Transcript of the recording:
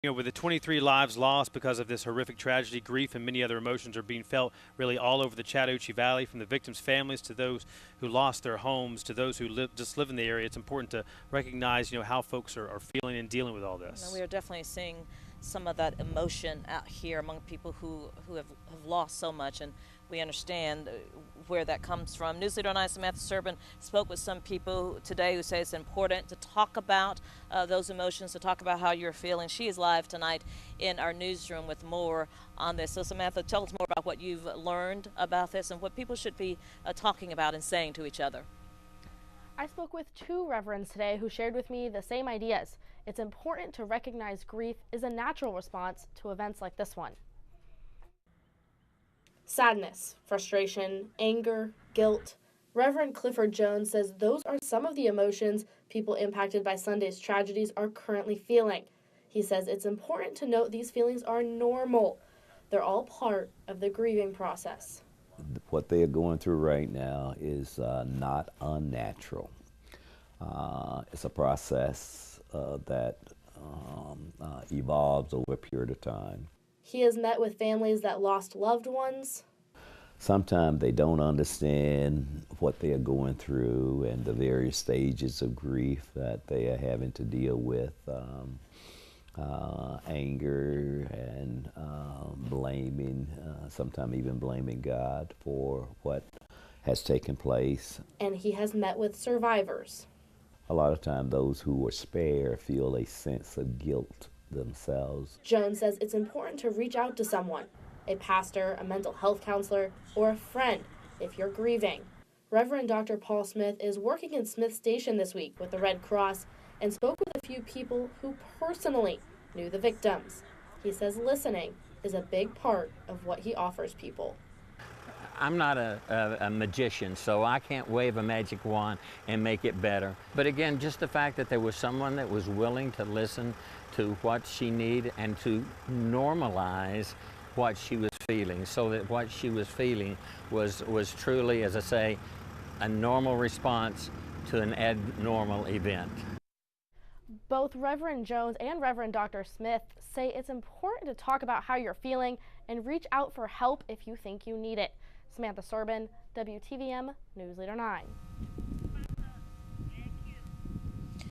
With the 23 lives lost because of this horrific tragedy, grief and many other emotions are being felt really all over the Chattahoochee Valley, from the victims' families to those who lost their homes to those who just live in the area. It's important to recognize, how folks are feeling and dealing with all this. We are definitely seeing some of that emotion out here among people who have lost so much, and we understand where that comes from. News Leader 9 Samantha Serban spoke with some people today who say it's important to talk about those emotions, to talk about how you're feeling. She is live tonight in our newsroom with more on this. So Samantha, tell us more about what you've learned about this and what people should be talking about and saying to each other. I spoke with two reverends today who shared with me the same ideas. It's important to recognize grief is a natural response to events like this one. Sadness, frustration, anger, guilt. Reverend Clifford Jones says those are some of the emotions people impacted by Sunday's tragedies are currently feeling. He says it's important to note these feelings are normal. They're all part of the grieving process. What they are going through right now is not unnatural. It's a process that evolves over a period of time. He has met with families that lost loved ones. Sometimes they don't understand what they are going through and the various stages of grief that they are having to deal with. Anger and blaming, sometimes even blaming God for what has taken place. And he has met with survivors. A lot of times those who were spared feel a sense of guilt themselves. Jones says it's important to reach out to someone, a pastor, a mental health counselor, or a friend if you're grieving. Reverend Dr. Paul Smith is working in Smith Station this week with the Red Cross and spoke with a few people who personally knew the victims. He says listening is a big part of what he offers people. I'm not a magician, so I can't wave a magic wand and make it better. But again, just the fact that there was someone that was willing to listen to what she needed and to normalize what she was feeling, so that what she was feeling was truly, as I say, a normal response to an abnormal event. Both Reverend Jones and Reverend Dr. Smith say it's important to talk about how you're feeling and reach out for help if you think you need it. Samantha Serban, WTVM News Leader 9.